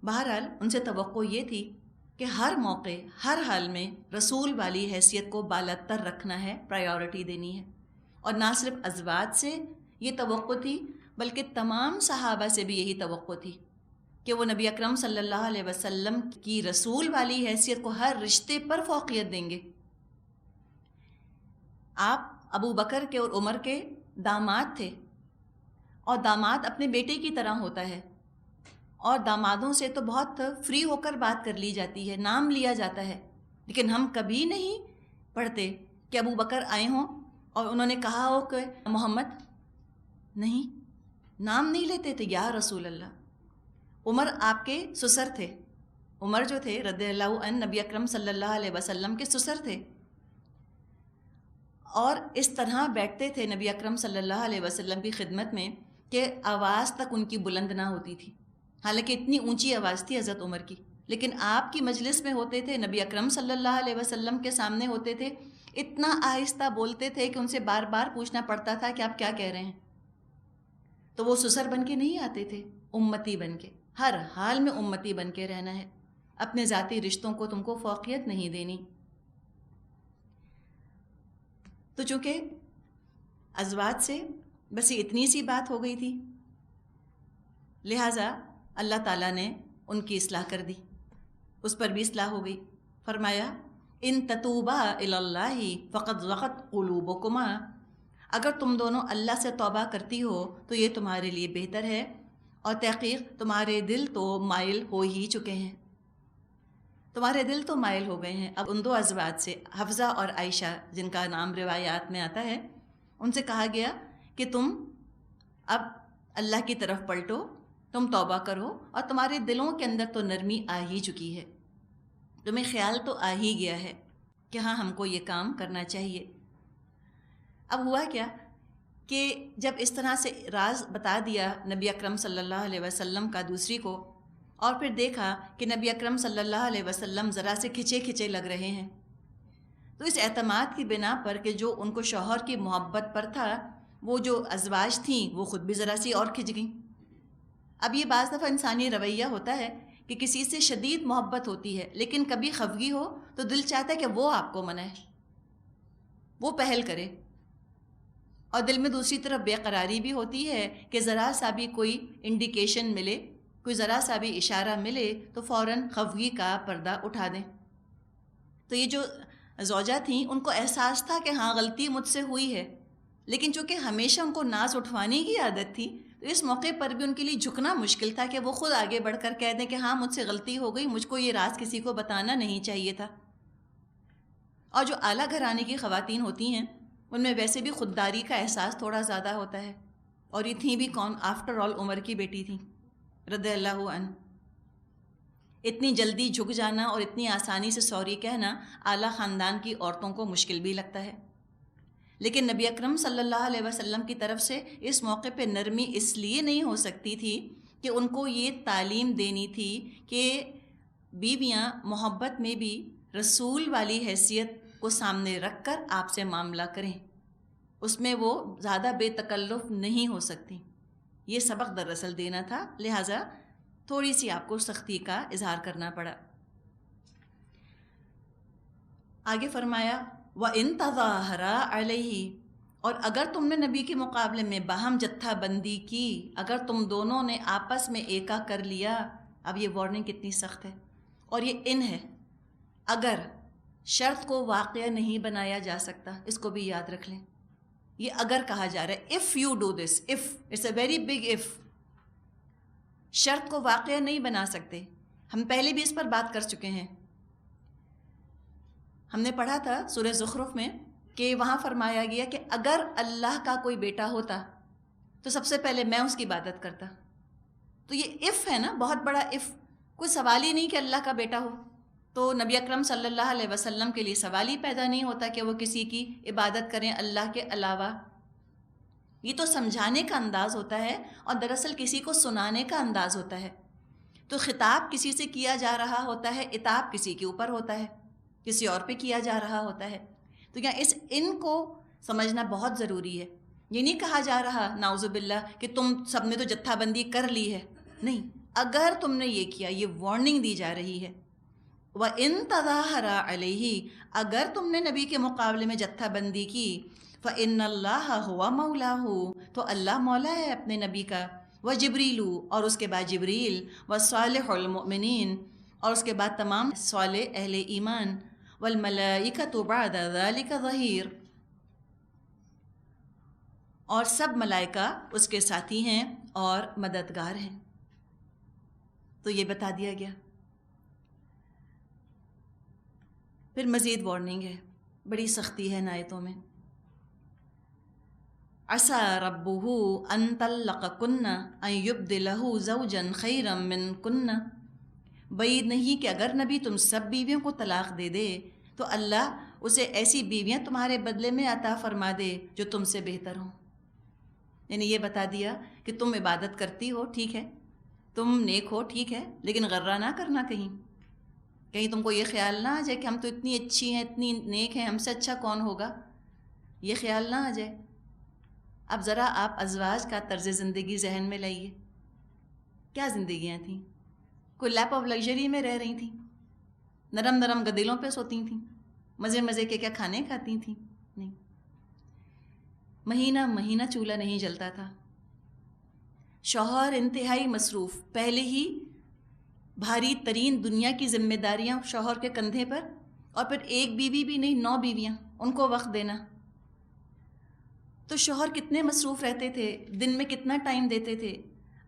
بہرحال ان سے توقع یہ تھی کہ ہر موقع ہر حال میں رسول والی حیثیت کو بالاتر رکھنا ہے، پرائیورٹی دینی ہے. اور نہ صرف ازواج سے یہ توقع تھی بلکہ تمام صحابہ سے بھی یہی توقع تھی کہ وہ نبی اکرم صلی اللہ علیہ وسلم کی رسول والی حیثیت کو ہر رشتے پر فوقیت دیں گے. آپ ابو بکر کے اور عمر کے داماد تھے، اور داماد اپنے بیٹے کی طرح ہوتا ہے، اور دامادوں سے تو بہت فری ہو کر بات کر لی جاتی ہے، نام لیا جاتا ہے. لیکن ہم کبھی نہیں پڑھتے کہ ابو بکر آئے ہوں اور انہوں نے کہا ہو کہ محمد، نہیں، نام نہیں لیتے تھے یا رسول اللہ. عمر آپ کے سسر تھے، عمر جو تھے رضی اللہ عنہ نبی اکرم صلی اللہ علیہ وسلم کے سسر تھے، اور اس طرح بیٹھتے تھے نبی اکرم صلی اللہ علیہ وسلم کی خدمت میں کہ آواز تک ان کی بلند نہ ہوتی تھی. حالانکہ اتنی اونچی آواز تھی حضرت عمر کی، لیکن آپ کی مجلس میں ہوتے تھے، نبی اکرم صلی اللہ علیہ وسلم کے سامنے ہوتے تھے، اتنا آہستہ بولتے تھے کہ ان سے بار بار پوچھنا پڑتا تھا کہ آپ کیا کہہ رہے ہیں. تو وہ سسر بن کے نہیں آتے تھے، امتی بن کے. ہر حال میں امتی بن کے رہنا ہے، اپنے ذاتی رشتوں کو تم کو فوقیت نہیں دینی. تو چونکہ ازواج سے بس یہ اتنی سی بات ہو گئی تھی، لہٰذا اللہ تعالیٰ نے ان کی اصلاح کر دی، اس پر بھی اصلاح ہو گئی. فرمایا ان تتوبا الی اللہ فقد زغت قلوبکما، اگر تم دونوں اللہ سے توبہ کرتی ہو تو یہ تمہارے لیے بہتر ہے، اور تحقیق تمہارے دل تو مائل ہو ہی چکے ہیں، تمہارے دل تو مائل ہو گئے ہیں. اب ان دو ازواج سے حفصہ اور عائشہ، جن کا نام روایات میں آتا ہے، ان سے کہا گیا کہ تم اب اللہ کی طرف پلٹو، تم توبہ کرو، اور تمہارے دلوں کے اندر تو نرمی آ ہی چکی ہے، تمہیں خیال تو آ ہی گیا ہے کہ ہاں ہم کو یہ کام کرنا چاہیے. اب ہوا کیا کہ جب اس طرح سے راز بتا دیا نبی اکرم صلی اللہ علیہ وسلم کا دوسری کو، اور پھر دیکھا کہ نبی اکرم صلی اللہ علیہ وسلم ذرا سے کھچے کھچے لگ رہے ہیں، تو اس اعتماد کی بنا پر کہ جو ان کو شوہر کی محبت پر تھا، وہ جو ازواج تھیں وہ خود بھی ذرا سی اور کھچ گئیں. اب یہ بعض دفعہ انسانی رویہ ہوتا ہے کہ کسی سے شدید محبت ہوتی ہے، لیکن کبھی خفگی ہو تو دل چاہتا ہے کہ وہ آپ کو منائے، وہ پہل کرے، اور دل میں دوسری طرف بے قراری بھی ہوتی ہے کہ ذرا سا بھی کوئی انڈیکیشن ملے، کوئی ذرا سا بھی اشارہ ملے تو فوراً خفگی کا پردہ اٹھا دیں. تو یہ جو زوجہ تھیں ان کو احساس تھا کہ ہاں غلطی مجھ سے ہوئی ہے، لیکن چونکہ ہمیشہ ان کو ناز اٹھوانے کی عادت تھی، تو اس موقع پر بھی ان کے لیے جھکنا مشکل تھا کہ وہ خود آگے بڑھ کر کہہ دیں کہ ہاں مجھ سے غلطی ہو گئی، مجھ کو یہ راز کسی کو بتانا نہیں چاہیے تھا. اور جو اعلیٰ گھرانے کی خواتین ہوتی ہیں ان میں ویسے بھی خودداری کا احساس تھوڑا زیادہ ہوتا ہے، اور یہ تھیں بھی کون، آفٹر آل عمر کی بیٹی تھیں رضی اللہ عنہ. اتنی جلدی جھک جانا اور اتنی آسانی سے سوری کہنا اعلیٰ خاندان کی عورتوں کو مشکل بھی لگتا ہے، لیکن نبی اکرم صلی اللہ علیہ وسلم کی طرف سے اس موقع پہ نرمی اس لیے نہیں ہو سکتی تھی کہ ان کو یہ تعلیم دینی تھی کہ بیویاں محبت میں بھی رسول والی حیثیت کو سامنے رکھ کر آپ سے معاملہ کریں، اس میں وہ زیادہ بے تکلف نہیں ہو سکتی. یہ سبق دراصل دینا تھا، لہٰذا تھوڑی سی آپ کو سختی کا اظہار کرنا پڑا. آگے فرمایا وَإِن تَظَاهَرَا عَلَيْهِ، اور اگر تم نے نبی کے مقابلے میں باہم جتھا بندی کی، اگر تم دونوں نے آپس میں ایکا کر لیا. اب یہ وارننگ کتنی سخت ہے، اور یہ ان ہے، اگر شرط کو واقعہ نہیں بنایا جا سکتا، اس کو بھی یاد رکھ لیں. یہ اگر کہا جا رہا ہے، if you do this، if it's a very big if، شرط کو واقعہ نہیں بنا سکتے. ہم پہلے بھی اس پر بات کر چکے ہیں، ہم نے پڑھا تھا سورہ زخرف میں کہ وہاں فرمایا گیا کہ اگر اللہ کا کوئی بیٹا ہوتا تو سب سے پہلے میں اس کی عبادت کرتا. تو یہ اف ہے نا، بہت بڑا اف، کوئی سوال ہی نہیں کہ اللہ کا بیٹا ہو. تو نبی اکرم صلی اللہ علیہ وسلم کے لیے سوال ہی پیدا نہیں ہوتا کہ وہ کسی کی عبادت کریں اللہ کے علاوہ. یہ تو سمجھانے کا انداز ہوتا ہے، اور دراصل کسی کو سنانے کا انداز ہوتا ہے. تو خطاب کسی سے کیا جا رہا ہوتا ہے، عتاب کسی کے اوپر ہوتا ہے، کسی اور پہ کیا جا رہا ہوتا ہے. تو یہاں اس ان کو سمجھنا بہت ضروری ہے. یہ نہیں کہا جا رہا نعوذ باللہ کہ تم سب نے تو جتھا بندی کر لی ہے، نہیں، اگر تم نے یہ کیا، یہ وارننگ دی جا رہی ہے. وَإِن تَظَاهَرَ عَلَيْهِ، اگر تم نے نبی کے مقابلے میں جتھا بندی کی، فَإِنَّ اللَّهَ هُوَ مَوْلَاهُ، تو اللہ مولا ہے اپنے نبی کا، وَجِبْرِيلُ، اور اس کے بعد جبریل، وَصَالِحُ الْمُؤْمِنِينَ، اور اس کے بعد تمام صالح اہل ایمان، وَالْمَلَائِكَةُ بَعْدَ ذَلِكَ ظَهِيرٌ، اور سب ملائکہ اس کے ساتھی ہیں اور مددگار ہیں. تو یہ بتا دیا گیا. پھر مزید وارننگ ہے، بڑی سختی ہے ان آیتوں میں. عَسَىٰ رَبُّهُ أَن طَلَّقَكُنَّ أَن يُبْدِلَهُ زَوْجًا خَيْرًا مِّنكُنَّ، بعید نہیں کہ اگر نبی تم سب بیویوں کو طلاق دے دے تو اللہ اسے ایسی بیویاں تمہارے بدلے میں عطا فرما دے جو تم سے بہتر ہوں. یعنی یہ بتا دیا کہ تم عبادت کرتی ہو ٹھیک ہے، تم نیک ہو ٹھیک ہے، لیکن غرہ نہ کرنا، کہیں تم کو یہ خیال نہ آ جائے کہ ہم تو اتنی اچھی ہیں، اتنی نیک ہیں، ہم سے اچھا کون ہوگا، یہ خیال نہ آ جائے. اب ذرا آپ ازواج کا طرز زندگی ذہن میں لائیے. کیا زندگیاں تھیں؟ کوئی لیپ آف لگژری میں رہ رہی تھیں، نرم نرم گدیلوں پہ سوتی تھیں، مزے مزے کے کیا کھانے کھاتی تھیں؟ نہیں. مہینہ مہینہ چولہا نہیں جلتا تھا. شوہر انتہائی مصروف، پہلے ہی بھاری ترین دنیا کی ذمہ داریاں شوہر کے کندھے پر، اور پھر ایک بیوی بھی نہیں 9 بیویاں، ان کو وقت دینا. تو شوہر کتنے مصروف رہتے تھے، دن میں کتنا ٹائم دیتے تھے.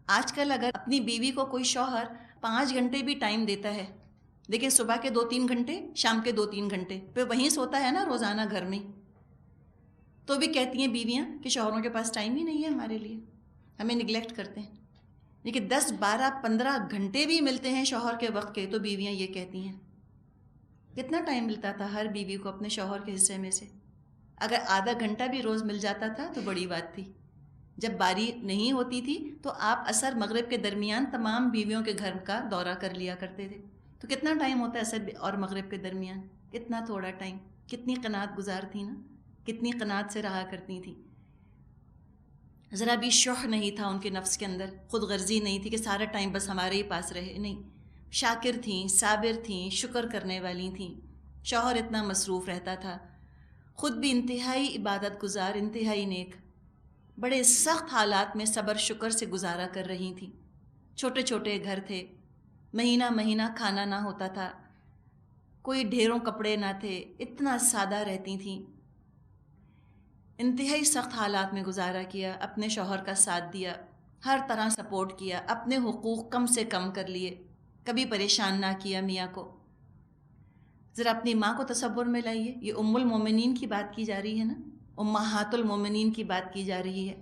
آج کل اگر اپنی بیوی کو کوئی شوہر 5 گھنٹے بھی ٹائم دیتا ہے، لیکن صبح کے 2-3 گھنٹے، شام کے 2-3 گھنٹے، پھر وہیں سوتا ہے نا روزانہ گھر میں، تو بھی کہتی ہیں بیویاں کہ شوہروں کے پاس ٹائم ہی نہیں ہے ہمارے لیے، ہمیں نگلیکٹ کرتے ہیں. لیکن 10 12 15 گھنٹے بھی ملتے ہیں شوہر کے وقت کے، تو بیویاں یہ کہتی ہیں. کتنا ٹائم ملتا تھا ہر بیوی کو اپنے شوہر کے حصے میں سے؟ اگر آدھا گھنٹہ بھی روز مل جاتا تھا تو بڑی بات تھی. جب باری نہیں ہوتی تھی تو آپ عصر مغرب کے درمیان تمام بیویوں کے گھر کا دورہ کر لیا کرتے تھے. تو کتنا ٹائم ہوتا ہے عصر اور مغرب کے درمیان؟ کتنا تھوڑا ٹائم. کتنی قناعت گزار تھی نا، کتنی قناعت سے رہا کرتی تھی. ذرا بھی شح نہیں تھا ان کے نفس کے اندر، خود غرضی نہیں تھی کہ سارا ٹائم بس ہمارے ہی پاس رہے. نہیں، شاکر تھیں، صابر تھیں، شکر کرنے والی تھیں. شوہر اتنا مصروف رہتا تھا، خود بھی انتہائی عبادت گزار، انتہائی نیک، بڑے سخت حالات میں صبر شکر سے گزارا کر رہی تھیں. چھوٹے چھوٹے گھر تھے، مہینہ مہینہ کھانا نہ ہوتا تھا، کوئی ڈھیروں کپڑے نہ تھے، اتنا سادہ رہتی تھیں. انتہائی سخت حالات میں گزارا کیا، اپنے شوہر کا ساتھ دیا، ہر طرح سپورٹ کیا، اپنے حقوق کم سے کم کر لیے، کبھی پریشان نہ کیا میاں کو. ذرا اپنی ماں کو تصور میں لائیے. یہ ام المومنین کی بات کی جا رہی ہے نا، امہات المومنین کی بات کی جا رہی ہے.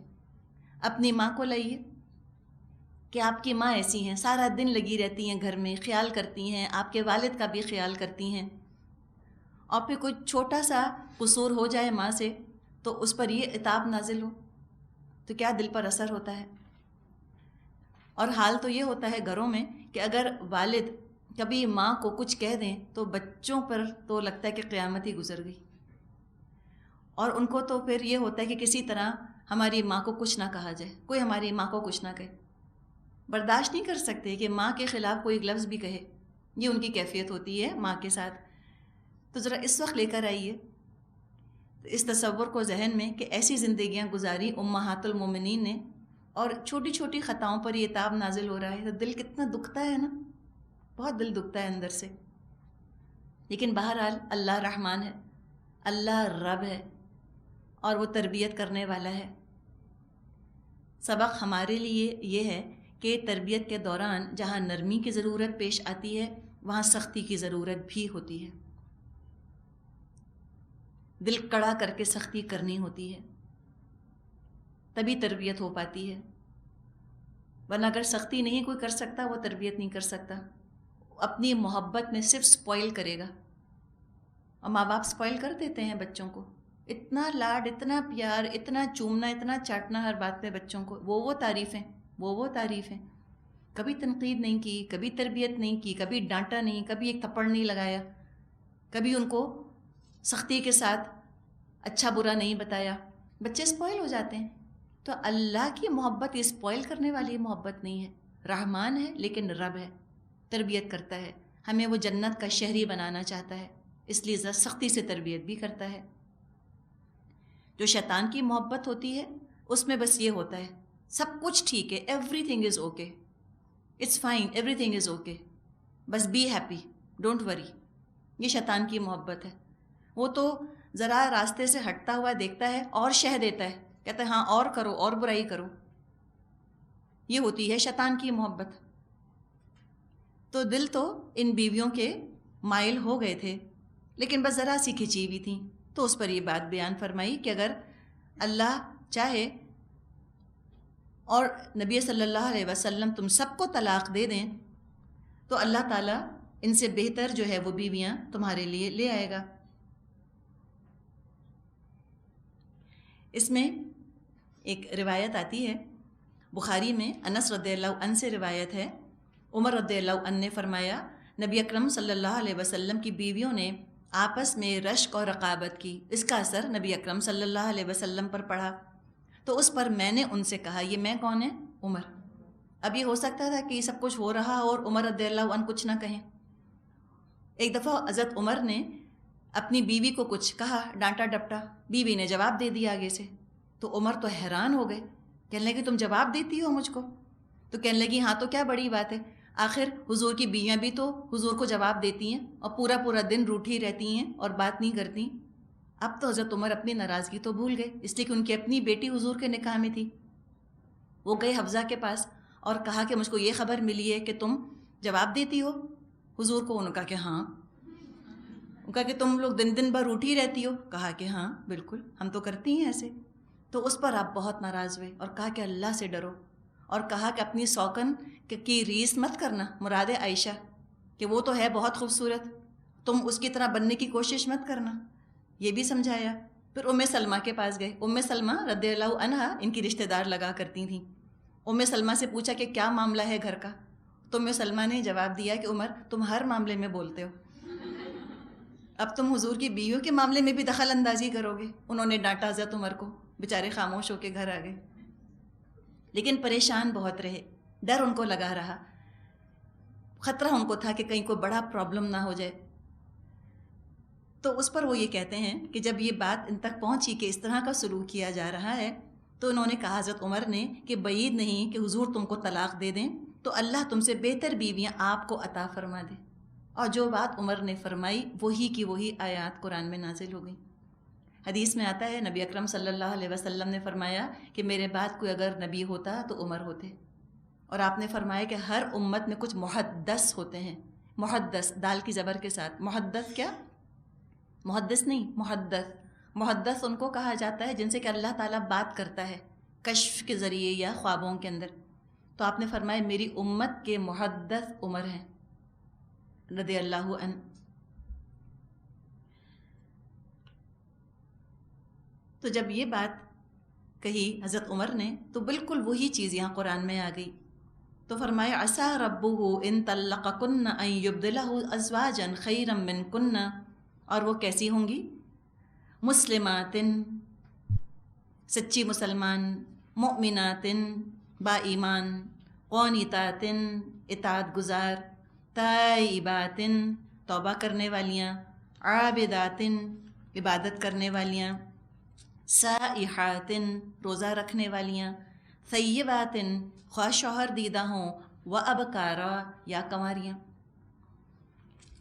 اپنی ماں کو لائیے کہ آپ کی ماں ایسی ہیں، سارا دن لگی رہتی ہیں گھر میں، خیال کرتی ہیں، آپ کے والد کا بھی خیال کرتی ہیں، اور پھر کوئی چھوٹا سا قصور ہو جائے ماں سے تو اس پر یہ عتاب نازل ہو تو کیا دل پر اثر ہوتا ہے. اور حال تو یہ ہوتا ہے گھروں میں کہ اگر والد کبھی ماں کو کچھ کہہ دیں تو بچوں پر تو لگتا ہے کہ قیامت ہی گزر گئی، اور ان کو تو پھر یہ ہوتا ہے کہ کسی طرح ہماری ماں کو کچھ نہ کہا جائے، کوئی ہماری ماں کو کچھ نہ کہے. برداشت نہیں کر سکتے کہ ماں کے خلاف کوئی لفظ بھی کہے. یہ ان کی کیفیت ہوتی ہے ماں کے ساتھ. تو ذرا اس وقت لے کر آئیے اس تصور کو ذہن میں کہ ایسی زندگیاں گزاری امہات المومنین نے، اور چھوٹی چھوٹی خطاؤں پر یہ عتاب نازل ہو رہا ہے تو دل کتنا دکھتا ہے نا، بہت دل دکھتا ہے اندر سے. لیکن بہرحال اللہ رحمان ہے، اللہ رب ہے، اور وہ تربیت کرنے والا ہے. سبق ہمارے لیے یہ ہے کہ تربیت کے دوران جہاں نرمی کی ضرورت پیش آتی ہے وہاں سختی کی ضرورت بھی ہوتی ہے. دل کڑا کر کے سختی کرنی ہوتی ہے، تبھی تربیت ہو پاتی ہے. ورنہ اگر سختی نہیں کوئی کر سکتا وہ تربیت نہیں کر سکتا. اپنی محبت میں صرف سپوائل کرے گا، اور ماں باپ سپوائل کر دیتے ہیں بچوں کو. اتنا لاڈ، اتنا پیار، اتنا چومنا، اتنا چاٹنا ہر بات پہ بچوں کو، وہ تعریفیں، وہ تعریفیں. کبھی تنقید نہیں کی، کبھی تربیت نہیں کی، کبھی ڈانٹا نہیں، کبھی ایک تھپڑ نہیں لگایا، کبھی ان کو سختی کے ساتھ اچھا برا نہیں بتایا. بچے سپوائل ہو جاتے ہیں. تو اللہ کی محبت یہ سپوائل کرنے والی محبت نہیں ہے. رحمان ہے لیکن رب ہے، تربیت کرتا ہے، ہمیں وہ جنت کا شہری بنانا چاہتا ہے، اس لیے ذرا سختی سے تربیت بھی کرتا ہے۔ جو شیطان کی محبت ہوتی ہے اس میں بس یہ ہوتا ہے سب کچھ ٹھیک ہے، everything is okay, it's fine, everything is okay, بس بی ہیپی، ڈونٹ وری۔ یہ شیطان کی محبت ہے۔ وہ تو ذرا راستے سے ہٹتا ہوا دیکھتا ہے اور شہ دیتا ہے، کہتا ہے ہاں اور کرو، اور برائی کرو۔ یہ ہوتی ہے شیطان کی محبت۔ تو دل تو ان بیویوں کے مائل ہو گئے تھے، لیکن بس ذرا سی کھچی ہوئی تھیں، تو اس پر یہ بات بیان فرمائی کہ اگر اللہ چاہے اور نبی صلی اللہ علیہ وسلم تم سب کو طلاق دے دیں تو اللہ تعالیٰ ان سے بہتر جو ہے وہ بیویاں تمہارے لیے لے آئے گا۔ اس میں ایک روایت آتی ہے بخاری میں، انس رضی اللہ عنہ سے روایت ہے، عمر رضی اللہ عنہ نے فرمایا نبی اکرم صلی اللہ علیہ وسلم کی بیویوں نے آپس میں رشک اور رقابت کی، اس کا اثر نبی اکرم صلی اللہ علیہ وسلم پر پڑا، تو اس پر میں نے ان سے کہا، یہ میں کون ہے؟ عمر۔ اب یہ ہو سکتا تھا کہ یہ سب کچھ ہو رہا اور عمر رضی اللہ عنہ کچھ نہ کہیں۔ ایک دفعہ حضرت عمر نے اپنی بیوی کو کچھ کہا، ڈانٹا ڈپٹا، بیوی نے جواب دے دیا آگے سے، تو عمر تو حیران ہو گئے، کہنے لگے تم جواب دیتی ہو مجھ کو؟ تو کہنے لگی ہاں تو کیا بڑی بات ہے، آخر حضور کی بیویاں بھی تو حضور کو جواب دیتی ہیں اور پورا پورا دن روٹھی رہتی ہیں اور بات نہیں کرتی۔ اب تو حضرت عمر اپنی ناراضگی تو بھول گئے، اس لیے کہ ان کی اپنی بیٹی حضور کے نکاح میں تھی۔ وہ گئے حفصہ کے پاس اور کہا کہ مجھ کو یہ خبر ملی ہے کہ تم جواب دیتی ہو حضور کو۔ انہوں نے کہا کہ ہاں۔ انہوں کہا کہ تم لوگ دن دن بھر روٹھی رہتی ہو؟ کہا کہ ہاں بالکل، ہم تو کرتی ہیں ایسے۔ تو اس پر آپ بہت ناراض ہوئے اور کہا کہ اللہ سے ڈرو، اور کہا کہ اپنی سوکن کی ریس مت کرنا، مراد عائشہ کہ وہ تو ہے بہت خوبصورت، تم اس کی طرح بننے کی کوشش مت کرنا، یہ بھی سمجھایا۔ پھر ام سلمہ کے پاس گئے۔ ام سلمہ رضی اللہ عنہا ان کی رشتہ دار لگا کرتی تھیں۔ ام سلمہ سے پوچھا کہ کیا معاملہ ہے گھر کا؟ تو ام سلمہ نے جواب دیا کہ عمر تم ہر معاملے میں بولتے ہو، اب تم حضور کی بیویوں کے معاملے میں بھی دخل اندازی کرو گے۔ انہوں نے ڈانٹا حضرت عمر کو، بیچارے خاموش ہو کے گھر آ گئے، لیکن پریشان بہت رہے، ڈر ان کو لگا رہا، خطرہ ان کو تھا کہ کہیں کوئی بڑا پرابلم نہ ہو جائے۔ تو اس پر وہ یہ کہتے ہیں کہ جب یہ بات ان تک پہنچی کہ اس طرح کا سلوک کیا جا رہا ہے، تو انہوں نے کہا حضرت عمر نے کہ بعید نہیں کہ حضور تم کو طلاق دے دیں تو اللہ تم سے بہتر بیویاں آپ کو عطا فرما دے۔ اور جو بات عمر نے فرمائی وہی کی وہی آیات قرآن میں نازل ہو گئیں۔ حدیث میں آتا ہے نبی اکرم صلی اللہ علیہ وسلم نے فرمایا کہ میرے بعد کوئی اگر نبی ہوتا تو عمر ہوتے، اور آپ نے فرمایا کہ ہر امت میں کچھ محدث ہوتے ہیں، محدث دال کی زبر کے ساتھ، محدث کیا؟ محدث نہیں، محدث۔ محدث ان کو کہا جاتا ہے جن سے کہ اللہ تعالیٰ بات کرتا ہے کشف کے ذریعے یا خوابوں کے اندر۔ تو آپ نے فرمایا میری امت کے محدث عمر ہیں رضی اللہ عنہ۔ تو جب یہ بات کہی حضرت عمر نے تو بالکل وہی چیز یہاں قرآن میں آ گئی۔ تو فرمایا عسیٰ ربہ ان طلقکن ان یبدلہ ازواجا خیرا منکن، اور وہ کیسی ہوں گی؟ مسلمات، سچی مسلمان، مؤمنات، با ایمان، قانتات، اطاعت گزار، تائبات، توبہ کرنے والیاں، عابدات، عبادت کرنے والیاں، سائحات، روزہ رکھنے والیاں، ثیبات، خواہ شوہر دیدہ ہوں، و ابکارا، یا کنواریاں۔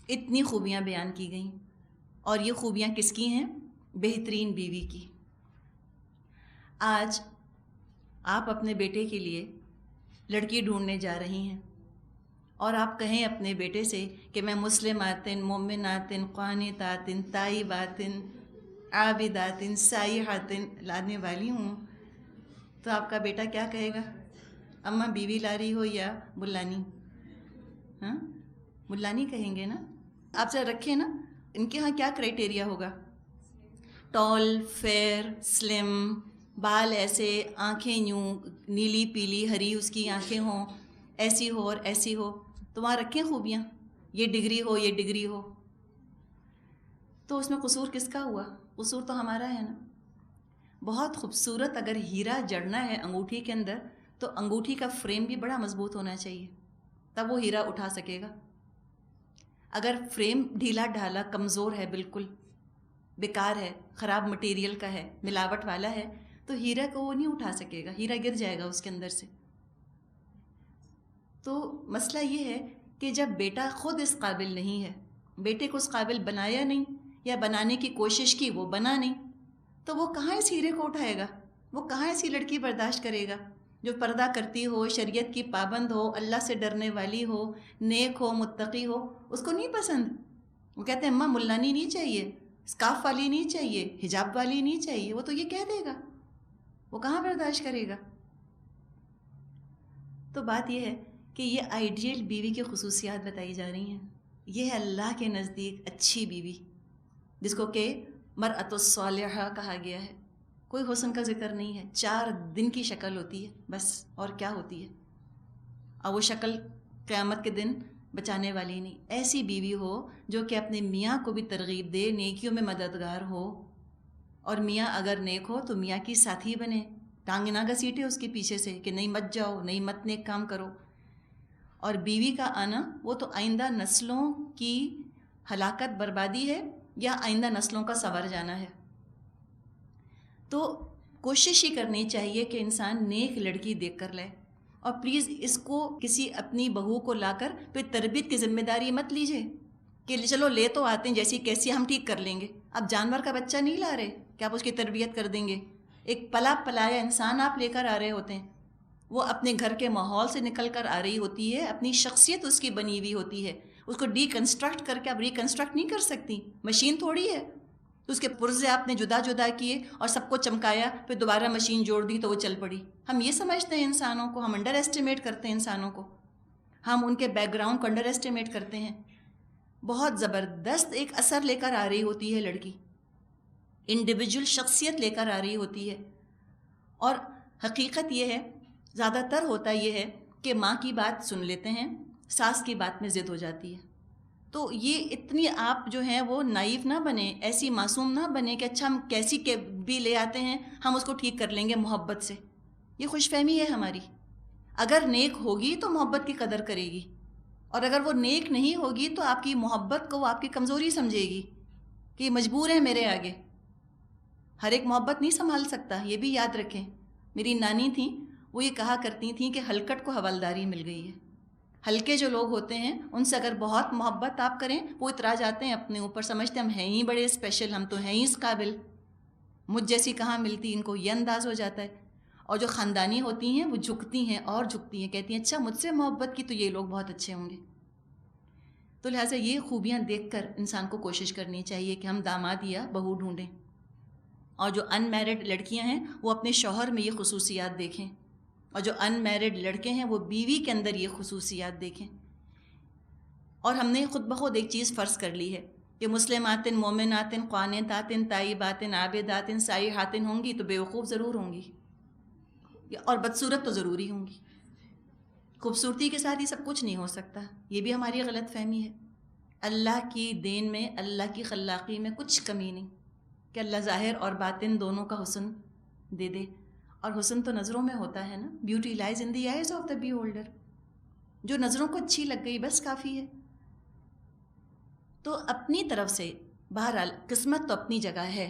اتنی خوبیاں بیان کی گئیں، اور یہ خوبیاں کس کی ہیں؟ بہترین بیوی کی۔ آج آپ اپنے بیٹے کے لیے لڑکی ڈھونڈنے جا رہی ہیں، اور آپ کہیں اپنے بیٹے سے کہ میں مسلمات، مومنات، قانتات، تائبات، عابدات، سائحات لانے والی ہوں، تو آپ کا بیٹا کیا کہے گا؟ اماں بیوی لا رہی ہو یا ملانی؟ ہاں ملانی کہیں گے نا۔ آپ سے رکھیں نا، ان کے ہاں کیا کرائٹیریا ہوگا؟ ٹال، فیئر، سلم، بال ایسے، آنکھیں یوں نیلی پیلی ہری اس کی آنکھیں ہوں، ایسی ہو اور ایسی ہو، تو وہاں رکھیں خوبیاں، یہ ڈگری ہو یہ ڈگری ہو، تو اس میں قصور کس کا ہوا؟ قصور تو ہمارا ہے نا۔ بہت خوبصورت اگر ہیرا جڑنا ہے انگوٹھی کے اندر تو انگوٹھی کا فریم بھی بڑا مضبوط ہونا چاہیے، تب وہ ہیرا اٹھا سکے گا۔ اگر فریم ڈھیلا ڈھالا کمزور ہے، بالکل بیکار ہے، خراب مٹیریل کا ہے، ملاوٹ والا ہے، تو ہیرا کو وہ نہیں اٹھا سکے گا، ہیرا گر جائے گا اس کے اندر سے۔ تو مسئلہ یہ ہے کہ جب بیٹا خود اس قابل نہیں ہے، بیٹے کو اس قابل بنایا نہیں یا بنانے کی کوشش کی وہ بنا نہیں، تو وہ کہاں اس ہیرے کو اٹھائے گا؟ وہ کہاں ایسی لڑکی برداشت کرے گا جو پردہ کرتی ہو، شریعت کی پابند ہو، اللہ سے ڈرنے والی ہو، نیک ہو، متقی ہو؟ اس کو نہیں پسند۔ وہ کہتے ہیں اماں ملانی نہیں چاہیے، اسکارف والی نہیں چاہیے، حجاب والی نہیں چاہیے، وہ تو یہ کہہ دے گا، وہ کہاں برداشت کرے گا؟ تو بات یہ ہے کہ یہ آئیڈیل بیوی کی خصوصیات بتائی جا رہی ہیں۔ یہ ہے اللہ کے نزدیک اچھی بیوی، جس کو کہ مرأۃ الصالحہ کہا گیا ہے۔ کوئی حسن کا ذکر نہیں ہے، 4 دن کی شکل ہوتی ہے بس، اور کیا ہوتی ہے؟ اور وہ شکل قیامت کے دن بچانے والی نہیں۔ ایسی بیوی ہو جو کہ اپنے میاں کو بھی ترغیب دے، نیکیوں میں مددگار ہو، اور میاں اگر نیک ہو تو میاں کی ساتھی بنے، ٹانگ نہ گھسیٹے اس کے پیچھے سے کہ نہیں مت جاؤ، نہیں مت نیک کام کرو۔ اور بیوی کا آنا وہ تو آئندہ نسلوں کی ہلاکت بربادی ہے یا آئندہ نسلوں کا سنور جانا ہے۔ تو کوشش ہی کرنی چاہیے کہ انسان نیک لڑکی دیکھ کر لے، اور پلیز اس کو کسی اپنی بہو کو لا کر پھر تربیت کی ذمہ داری مت لیجیے کہ چلو لے تو آتے ہیں جیسی کیسی ہم ٹھیک کر لیں گے۔ اب جانور کا بچہ نہیں لا رہے کہ آپ اس کی تربیت کر دیں گے، ایک پلا پلایا انسان آپ لے کر آ رہے ہوتے ہیں، وہ اپنے گھر کے ماحول سے نکل کر آ رہی ہوتی ہے، اپنی شخصیت اس کی بنی ہوئی ہوتی ہے، اس کو ڈی کنسٹرکٹ کر کے آپ ریکنسٹرکٹ نہیں کر سکتی، مشین تھوڑی ہے۔ تو اس کے پرزے آپ نے جدا جدا کیے اور سب کو چمکایا، پھر دوبارہ مشین جوڑ دی تو وہ چل پڑی۔ ہم یہ سمجھتے ہیں انسانوں کو، ہم انڈر ایسٹیمیٹ کرتے ہیں انسانوں کو، ہم ان کے بیک گراؤنڈ کو انڈر ایسٹیمیٹ کرتے ہیں۔ بہت زبردست ایک اثر لے کر آ رہی ہوتی ہے لڑکی، انڈیویجول شخصیت لے کر آ رہی ہوتی ہے۔ اور حقیقت یہ ہے، زیادہ تر ہوتا یہ ہے کہ ماں کی بات سن لیتے ہیں، ساس کی بات میں ضد ہو جاتی ہے۔ تو یہ اتنی آپ جو ہیں وہ نائیو نہ بنیں، ایسی معصوم نہ بنیں کہ اچھا ہم کیسی کے بھی لے آتے ہیں ہم اس کو ٹھیک کر لیں گے محبت سے۔ یہ خوش فہمی ہے ہماری۔ اگر نیک ہوگی تو محبت کی قدر کرے گی، اور اگر وہ نیک نہیں ہوگی تو آپ کی محبت کو وہ آپ کی کمزوری سمجھے گی کہ یہ مجبور ہے میرے آگے۔ ہر ایک محبت نہیں سنبھال سکتا، یہ بھی یاد رکھیں۔ میری نانی تھیں، وہ یہ کہا کرتی تھیں کہ ہلکٹ کو حوالداری مل گئی ہے۔ ہلکے جو لوگ ہوتے ہیں ان سے اگر بہت محبت آپ کریں وہ اترا جاتے ہیں اپنے اوپر، سمجھتے ہیں ہم ہیں ہی بڑے اسپیشل، ہم تو ہیں ہی اس قابل، مجھ جیسی کہاں ملتی، ان کو یہ انداز ہو جاتا ہے۔ اور جو خاندانی ہوتی ہیں وہ جھکتی ہیں اور جھکتی ہیں، کہتی ہیں اچھا مجھ سے محبت کی تو یہ لوگ بہت اچھے ہوں گے۔ تو لہٰذا یہ خوبیاں دیکھ کر انسان کو کوشش کرنی چاہیے کہ ہم داماد یا بہو ڈھونڈیں، اور جو ان میرڈ لڑکیاں ہیں وہ اپنے شوہر میں یہ خصوصیات دیکھیں، اور جو ان میرڈ لڑکے ہیں وہ بیوی کے اندر یہ خصوصیات دیکھیں۔ اور ہم نے خود بخود ایک چیز فرض کر لی ہے کہ مسلمات مومنات قانتات تائبات عابدات سائحات ہوں گی تو بیوقوف ضرور ہوں گی، اور بدصورت تو ضروری ہوں گی۔ خوبصورتی کے ساتھ یہ سب کچھ نہیں ہو سکتا، یہ بھی ہماری غلط فہمی ہے۔ اللہ کی دین میں، اللہ کی خلاقی میں کچھ کمی نہیں کہ اللہ ظاہر اور باطن دونوں کا حسن دے دے، اور حسن تو نظروں میں ہوتا ہے نا، beauty lies in the eyes of the beholder, جو نظروں کو اچھی لگ گئی بس کافی ہے۔ تو اپنی طرف سے بہرحال قسمت تو اپنی جگہ ہے،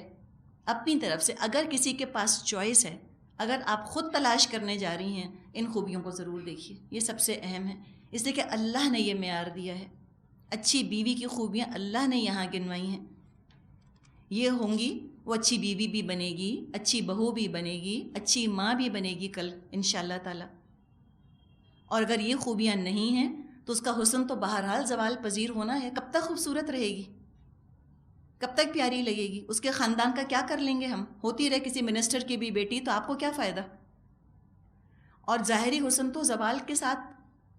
اپنی طرف سے اگر کسی کے پاس چوائس ہے، اگر آپ خود تلاش کرنے جا رہی ہیں، ان خوبیوں کو ضرور دیکھیے، یہ سب سے اہم ہے، اس لیے کہ اللہ نے یہ معیار دیا ہے۔ اچھی بیوی کی خوبیاں اللہ نے یہاں گنوائی ہیں، یہ ہوں گی، وہ اچھی بیوی بھی بنے گی، اچھی بہو بھی بنے گی، اچھی ماں بھی بنے گی کل انشاءاللہ تعالی۔ اور اگر یہ خوبیاں نہیں ہیں تو اس کا حسن تو بہرحال زوال پذیر ہونا ہے۔ کب تک خوبصورت رہے گی، کب تک پیاری لگے گی؟ اس کے خاندان کا کیا کر لیں گے ہم؟ ہوتی رہے کسی منسٹر کی بھی بیٹی تو آپ کو کیا فائدہ؟ اور ظاہری حسن تو زوال کے ساتھ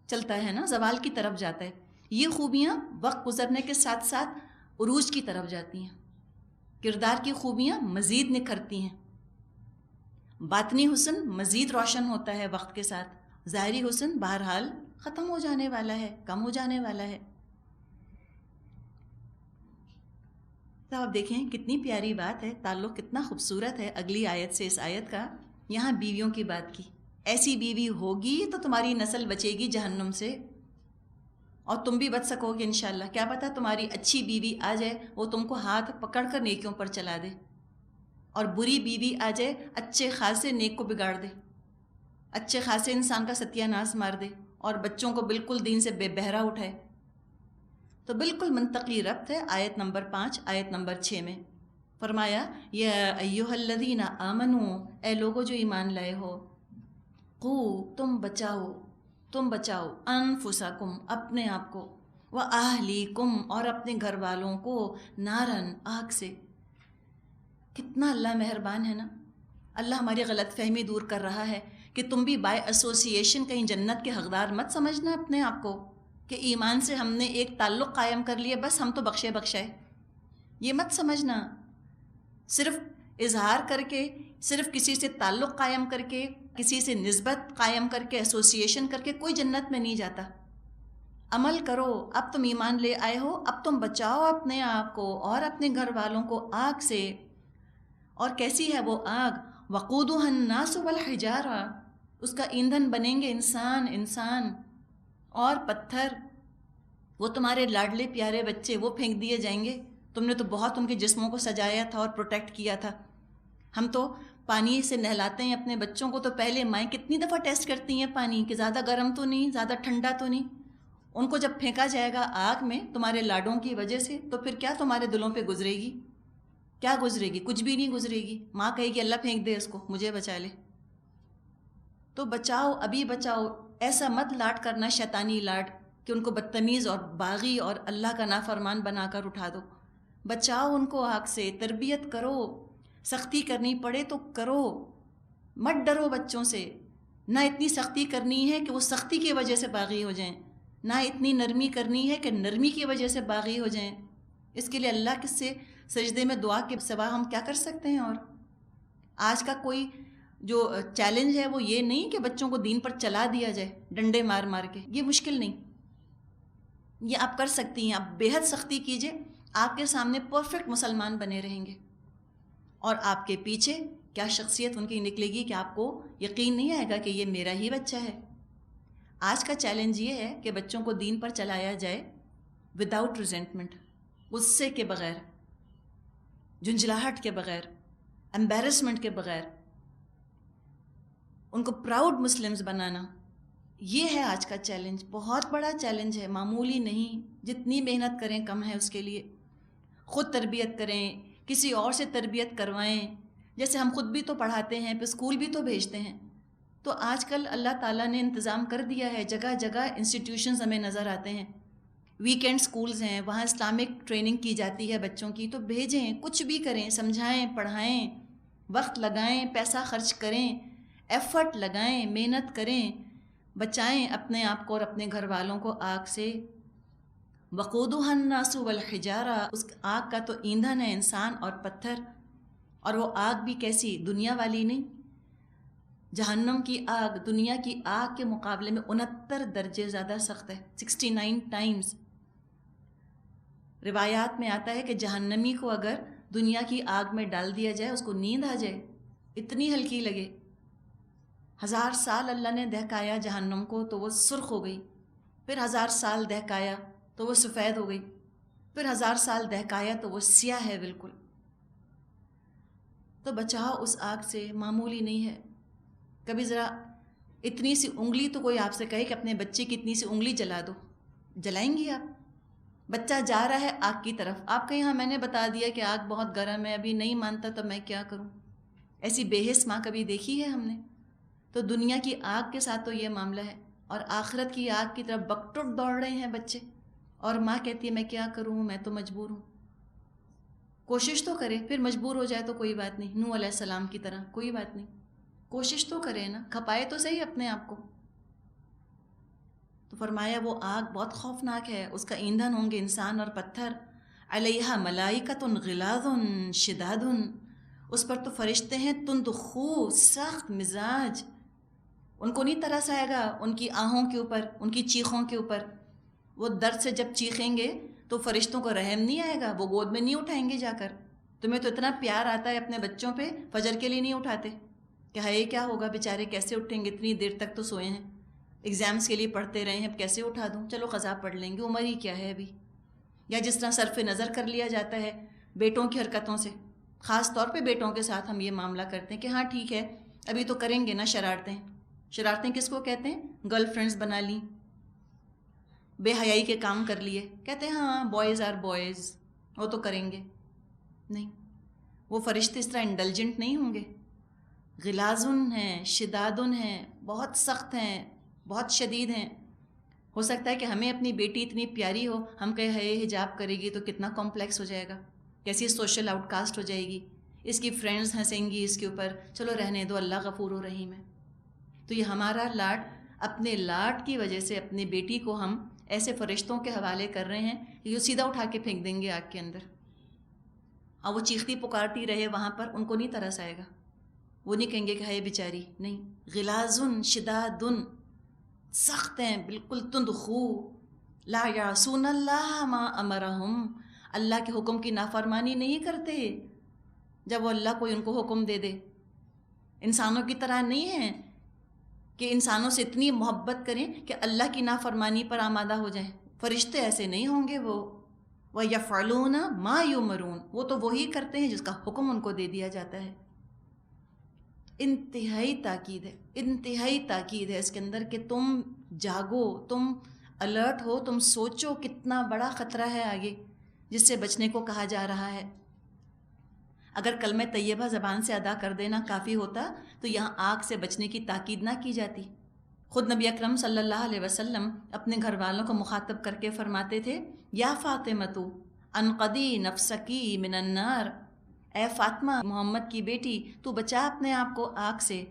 چلتا ہے نا، زوال کی طرف جاتا ہے۔ یہ خوبیاں وقت گزرنے کے ساتھ ساتھ عروج کی طرف جاتی ہیں، کردار کی خوبیاں مزید نکھرتی ہیں، باطنی حسن مزید روشن ہوتا ہے وقت کے ساتھ، ظاہری حسن بہرحال ختم ہو جانے والا ہے، کم ہو جانے والا ہے۔ تو آپ دیکھیں کتنی پیاری بات ہے، تعلق کتنا خوبصورت ہے اگلی آیت سے اس آیت کا۔ یہاں بیویوں کی بات کی، ایسی بیوی ہوگی تو تمہاری نسل بچے گی جہنم سے، اور تم بھی بچ سکو گے انشاءاللہ۔ کیا پتہ تمہاری اچھی بیوی آ جائے وہ تم کو ہاتھ پکڑ کر نیکیوں پر چلا دے، اور بری بیوی آ جائے اچھے خاصے نیک کو بگاڑ دے، اچھے خاصے انسان کا ستیہ ناش مار دے، اور بچوں کو بالکل دین سے بے بہرا اٹھائے۔ تو بالکل منطقی ربط ہے آیت نمبر 5 آیت نمبر 6 میں۔ فرمایا یا ایھا الذین آمنو، اے لوگو جو ایمان لائے ہو، قو، تم بچاؤ انفسکم، اپنے آپ کو، واہلیکم، اور اپنے گھر والوں کو، نارن، آگ سے۔ کتنا اللہ مہربان ہے نا، اللہ ہماری غلط فہمی دور کر رہا ہے کہ تم بھی بائی ایسوسیشن کہیں جنت کے حقدار مت سمجھنا اپنے آپ کو، کہ ایمان سے ہم نے ایک تعلق قائم کر لیا بس ہم تو بخشے بخشائے، یہ مت سمجھنا۔ صرف اظہار کر کے، صرف کسی سے تعلق قائم کر کے، کسی سے نسبت قائم کر کے، ایسوسیشن کر کے کوئی جنت میں نہیں جاتا۔ عمل کرو، اب تم ایمان لے آئے ہو، اب تم بچاؤ اپنے آپ کو اور اپنے گھر والوں کو آگ سے۔ اور کیسی ہے وہ آگ؟ وقودها الناس والحجارہ، اس کا ایندھن بنیں گے انسان اور پتھر۔ وہ تمہارے لاڈلے پیارے بچے، وہ پھینک دیے جائیں گے، تم نے تو بہت ان کے جسموں کو سجایا تھا اور پروٹیکٹ کیا تھا۔ ہم تو پانی سے نہلاتے ہیں اپنے بچوں کو، تو پہلے مائیں کتنی دفعہ ٹیسٹ کرتی ہیں پانی کہ زیادہ گرم تو نہیں، زیادہ ٹھنڈا تو نہیں۔ ان کو جب پھینکا جائے گا آگ میں تمہارے لاڈوں کی وجہ سے، تو پھر کیا تمہارے دلوں پہ گزرے گی؟ کیا گزرے گی؟ کچھ بھی نہیں گزرے گی۔ ماں کہے گی اللہ پھینک دے اس کو، مجھے بچا لے۔ تو بچاؤ، ابھی بچاؤ۔ ایسا مت لاڈ کرنا شیطانی لاڈ کہ ان کو بدتمیز اور باغی اور اللہ کا نافرمان بنا کر اٹھا دو۔ بچاؤ ان کو آگ سے، تربیت کرو، سختی کرنی پڑے تو کرو، مت ڈرو بچوں سے۔ نہ اتنی سختی کرنی ہے کہ وہ سختی کی وجہ سے باغی ہو جائیں، نہ اتنی نرمی کرنی ہے کہ نرمی کی وجہ سے باغی ہو جائیں۔ اس کے لیے اللہ کس سے سجدے میں دعا کے سوا ہم کیا کر سکتے ہیں؟ اور آج کا کوئی جو چیلنج ہے وہ یہ نہیں کہ بچوں کو دین پر چلا دیا جائے ڈنڈے مار مار کے، یہ مشکل نہیں، یہ آپ کر سکتی ہیں۔ آپ بے حد سختی کیجئے، آپ کے سامنے پرفیکٹ مسلمان بنے رہیں گے، اور آپ کے پیچھے کیا شخصیت ان کی نکلے گی کہ آپ کو یقین نہیں آئے گا کہ یہ میرا ہی بچہ ہے۔ آج کا چیلنج یہ ہے کہ بچوں کو دین پر چلایا جائے وداؤٹ ریزنٹمنٹ، غصے کے بغیر، جھنجھلاہٹ کے بغیر، امبیرسمنٹ کے بغیر، ان کو پراؤڈ مسلمز بنانا۔ یہ ہے آج کا چیلنج، بہت بڑا چیلنج ہے، معمولی نہیں۔ جتنی محنت کریں کم ہے اس کے لیے۔ خود تربیت کریں، کسی اور سے تربیت کروائیں، جیسے ہم خود بھی تو پڑھاتے ہیں، پھر اسکول بھی تو بھیجتے ہیں۔ تو آج کل اللہ تعالیٰ نے انتظام کر دیا ہے، جگہ جگہ انسٹیٹیوشنز ہمیں نظر آتے ہیں، ویکینڈ سکولز ہیں، وہاں اسلامک ٹریننگ کی جاتی ہے بچوں کی، تو بھیجیں، کچھ بھی کریں، سمجھائیں، پڑھائیں، وقت لگائیں، پیسہ خرچ کریں، ایفرٹ لگائیں، محنت کریں، بچائیں اپنے آپ کو اور اپنے گھر والوں کو آگ سے۔ وقودها الناس والحجارہ، اس آگ کا تو ایندھن ہے انسان اور پتھر، اور وہ آگ بھی کیسی؟ دنیا والی نہیں۔ جہنم کی آگ دنیا کی آگ کے مقابلے میں 69 درجے زیادہ سخت ہے، 69 ٹائمز۔ روایات میں آتا ہے کہ جہنمی کو اگر دنیا کی آگ میں ڈال دیا جائے، اس کو نیند آ جائے، اتنی ہلکی لگے۔ 1000 سال اللہ نے دہکایا جہنم کو تو وہ سرخ ہو گئی، پھر 1000 سال دہکایا تو وہ سفید ہو گئی، پھر 1000 سال دہکایا تو وہ سیاہ ہے بالکل۔ تو بچاؤ اس آگ سے، معمولی نہیں ہے۔ کبھی ذرا اتنی سی انگلی تو کوئی آپ سے کہے کہ اپنے بچے کی اتنی سی انگلی جلا دو، جلائیں گی آپ؟ بچہ جا رہا ہے آگ کی طرف، آپ کہیں ہاں میں نے بتا دیا کہ آگ بہت گرم ہے، ابھی نہیں مانتا تو میں کیا کروں؟ ایسی بے حس ماں کبھی دیکھی ہے ہم نے؟ تو دنیا کی آگ کے ساتھ تو یہ معاملہ ہے، اور آخرت کی آگ کی طرف بکٹوٹ دوڑ رہے ہیں بچے، اور ماں کہتی ہے میں کیا کروں، میں تو مجبور ہوں۔ کوشش تو کرے، پھر مجبور ہو جائے تو کوئی بات نہیں، نوح علیہ السلام کی طرح کوئی بات نہیں، کوشش تو کرے نا، کھپائے تو صحیح اپنے آپ کو۔ تو فرمایا وہ آگ بہت خوفناک ہے، اس کا ایندھن ہوں گے انسان اور پتھر۔ علیہا ملائکۃ غلاظ شداد، اس پر تو فرشتے ہیں تند خو، سخت مزاج، ان کو نہیں ترس آئے گا ان کی آہوں کے اوپر، ان کی چیخوں کے اوپر۔ وہ درد سے جب چیخیں گے تو فرشتوں کو رحم نہیں آئے گا، وہ گود میں نہیں اٹھائیں گے جا کر۔ تمہیں تو اتنا پیار آتا ہے اپنے بچوں پہ، فجر کے لیے نہیں اٹھاتے، کہ ہائے کیا ہوگا بیچارے کیسے اٹھیں گے، اتنی دیر تک تو سوئے ہیں، ایگزامس کے لیے پڑھتے رہے ہیں، اب کیسے اٹھا دوں، چلو قضا پڑھ لیں گے، عمر ہی کیا ہے ابھی. یا جس طرح صرف نظر کر لیا جاتا ہے بیٹوں کی حرکتوں سے، خاص طور پہ بیٹوں کے ساتھ ہم یہ معاملہ کرتے ہیں کہ ہاں ٹھیک ہے ابھی تو کریں گے نا شرارتیں. شرارتیں کس کو کہتے ہیں؟ گرل فرینڈز بنا لیں، بے حیائی کے کام کر لیے، کہتے ہیں ہاں بوائز آر بوائز، وہ تو کریں گے. نہیں، وہ فرشتے اس طرح انڈلجنٹ نہیں ہوں گے، غلاظن ہیں، شدادن ہیں، بہت سخت ہیں، بہت شدید ہیں. ہو سکتا ہے کہ ہمیں اپنی بیٹی اتنی پیاری ہو، ہم کہیں ہے حجاب کرے گی تو کتنا کمپلیکس ہو جائے گا، کیسی سوشل آؤٹ کاسٹ ہو جائے گی، اس کی فرینڈز ہنسیں گی اس کے اوپر، چلو رہنے دو، اللہ غفور و رحیم ہے. تو یہ ہمارا لاڈ، اپنے لاڈ کی وجہ سے اپنی بیٹی کو ہم ایسے فرشتوں کے حوالے کر رہے ہیں کہ وہ سیدھا اٹھا کے پھینک دیں گے آگ کے اندر، اور وہ چیختی پکارتی رہے وہاں پر، ان کو نہیں ترس آئے گا، وہ نہیں کہیں گے کہ ہے بیچاری. نہیں، غلاظن شدادن، سخت ہیں، بالکل تند خو، لا یعصون اللہ ما امرہم، اللہ کے حکم کی نافرمانی نہیں کرتے جب وہ اللہ کوئی ان کو حکم دے دے. انسانوں کی طرح نہیں ہیں کہ انسانوں سے اتنی محبت کریں کہ اللہ کی نافرمانی پر آمادہ ہو جائیں. فرشتے ایسے نہیں ہوں گے. وہ وَيَفْعَلُونَ مَا يُؤْمَرُونَ، وہ تو وہی کرتے ہیں جس کا حکم ان کو دے دیا جاتا ہے. انتہائی تاکید ہے، انتہائی تاکید ہے اس کے اندر کہ تم جاگو، تم الرٹ ہو، تم سوچو کتنا بڑا خطرہ ہے آگے جس سے بچنے کو کہا جا رہا ہے. اگر کلمہ طیبہ زبان سے ادا کر دینا کافی ہوتا تو یہاں آگ سے بچنے کی تاکید نہ کی جاتی. خود نبی اکرم صلی اللہ علیہ وسلم اپنے گھر والوں کو مخاطب کر کے فرماتے تھے، یا فاطمہ انقدی نفسکی من النار، اے فاطمہ محمد کی بیٹی تو بچا اپنے آپ کو آگ سے.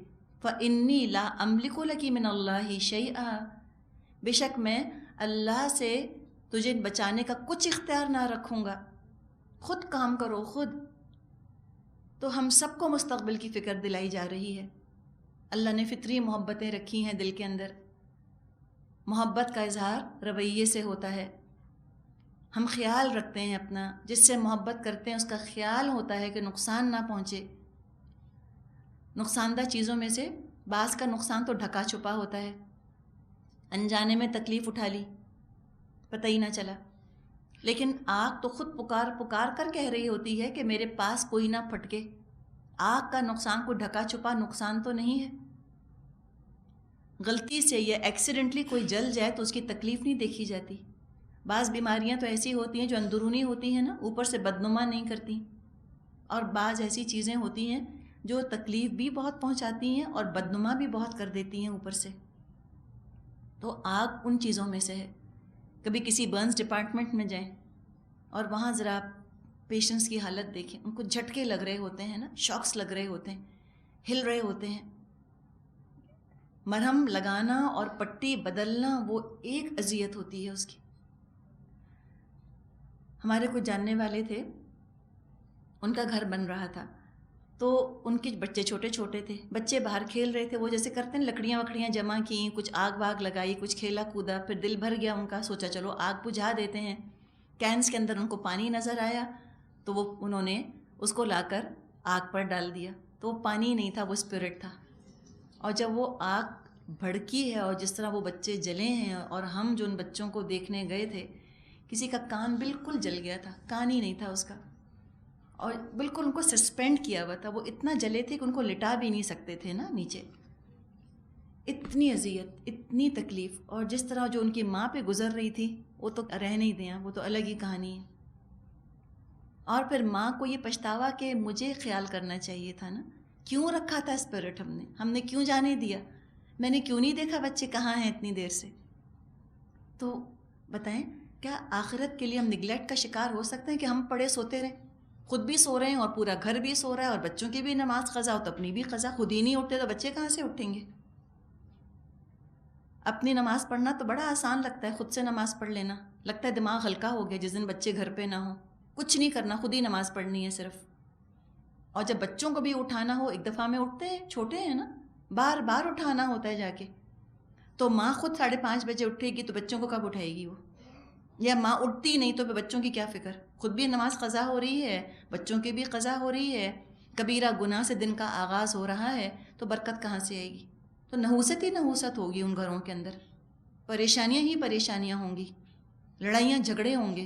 فإنی لا املک لکی من اللہ شیئا، بے شک میں اللہ سے تجھے بچانے کا کچھ اختیار نہ رکھوں گا، خود کام کرو خود. تو ہم سب کو مستقبل کی فکر دلائی جا رہی ہے. اللہ نے فطری محبتیں رکھی ہیں دل کے اندر، محبت کا اظہار رویے سے ہوتا ہے. ہم خیال رکھتے ہیں اپنا، جس سے محبت کرتے ہیں اس کا خیال ہوتا ہے کہ نقصان نہ پہنچے. نقصان دہ چیزوں میں سے بعض کا نقصان تو ڈھکا چھپا ہوتا ہے، انجانے میں تکلیف اٹھا لی، پتہ ہی نہ چلا. لیکن آگ تو خود پکار پکار کر کہہ رہی ہوتی ہے کہ میرے پاس کوئی نہ پھٹکے. آگ کا نقصان کوئی ڈھکا چھپا نقصان تو نہیں ہے. غلطی سے یا ایکسیڈنٹلی کوئی جل جائے تو اس کی تکلیف نہیں دیکھی جاتی. بعض بیماریاں تو ایسی ہوتی ہیں جو اندرونی ہوتی ہیں نا، اوپر سے بدنما نہیں کرتی، اور بعض ایسی چیزیں ہوتی ہیں جو تکلیف بھی بہت پہنچاتی ہیں اور بدنما بھی بہت کر دیتی ہیں اوپر سے. تو آگ ان چیزوں میں سے ہے. کبھی کسی برنز ڈپارٹمنٹ میں جائیں اور وہاں ذرا پیشنٹس کی حالت دیکھیں، ان کو جھٹکے لگ رہے ہوتے ہیں نا، شاکس لگ رہے ہوتے ہیں، ہل رہے ہوتے ہیں. مرہم لگانا اور پٹی بدلنا وہ ایک اذیت ہوتی ہے اس کی. ہمارے کچھ جاننے والے تھے، ان کا گھر بن رہا تھا تو ان کے بچے چھوٹے چھوٹے تھے، بچے باہر کھیل رہے تھے، وہ جیسے کرتے ہیں لکڑیاں وکڑیاں جمع کیں، کچھ آگ واگ لگائی، کچھ کھیلا کودا، پھر دل بھر گیا ان کا، سوچا چلو آگ بجھا دیتے ہیں. کینس کے اندر ان کو پانی نظر آیا تو وہ انہوں نے اس کو لا کر آگ پر ڈال دیا. تو وہ پانی نہیں تھا، وہ اسپرٹ تھا. اور جب وہ آگ بھڑکی ہے اور جس طرح وہ بچے جلے ہیں، اور ہم جو ان بچوں کو دیکھنے گئے تھے، کسی کا کان بالکل جل گیا تھا، کان ہی نہیں تھا اس کا، اور بالکل ان کو سسپینڈ کیا ہوا تھا. وہ اتنا جلے تھے کہ ان کو لٹا بھی نہیں سکتے تھے نا نیچے. اتنی اذیت، اتنی تکلیف، اور جس طرح جو ان کی ماں پہ گزر رہی تھی وہ تو رہ نہیں دیا، وہ تو الگ ہی کہانی ہے. اور پھر ماں کو یہ پچھتاوا کہ مجھے خیال کرنا چاہیے تھا نا، کیوں رکھا تھا اسپرٹ، ہم نے کیوں جانے دیا، میں نے کیوں نہیں دیکھا بچے کہاں ہیں اتنی دیر سے. تو بتائیں کیا آخرت کے لیے ہم نگلیکٹ کا شکار ہو سکتے ہیں کہ ہم پڑے سوتے رہیں، خود بھی سو رہے ہیں اور پورا گھر بھی سو رہا ہے، اور بچوں کی بھی نماز قضا ہو تو اپنی بھی قضا، خود ہی نہیں اٹھتے تو بچے کہاں سے اٹھیں گے. اپنی نماز پڑھنا تو بڑا آسان لگتا ہے، خود سے نماز پڑھ لینا، لگتا ہے دماغ ہلکا ہو گیا جس دن بچے گھر پہ نہ ہوں، کچھ نہیں کرنا، خود ہی نماز پڑھنی ہے صرف. اور جب بچوں کو بھی اٹھانا ہو، ایک دفعہ میں اٹھتے ہیں، چھوٹے ہیں نا، بار بار اٹھانا ہوتا ہے جا کے، تو ماں خود 5:30 بجے اٹھے گی تو بچوں کو کب اٹھائے گی وہ؟ یا ماں اٹھتی نہیں تو پھر بچوں کی کیا فکر؟ خود بھی نماز قضا ہو رہی ہے، بچوں کی بھی قضا ہو رہی ہے، کبیرہ گناہ سے دن کا آغاز ہو رہا ہے تو برکت کہاں سے آئے گی؟ تو نحوست ہی نحوست ہوگی ان گھروں کے اندر، پریشانیاں ہی پریشانیاں ہوں گی، لڑائیاں جھگڑے ہوں گے.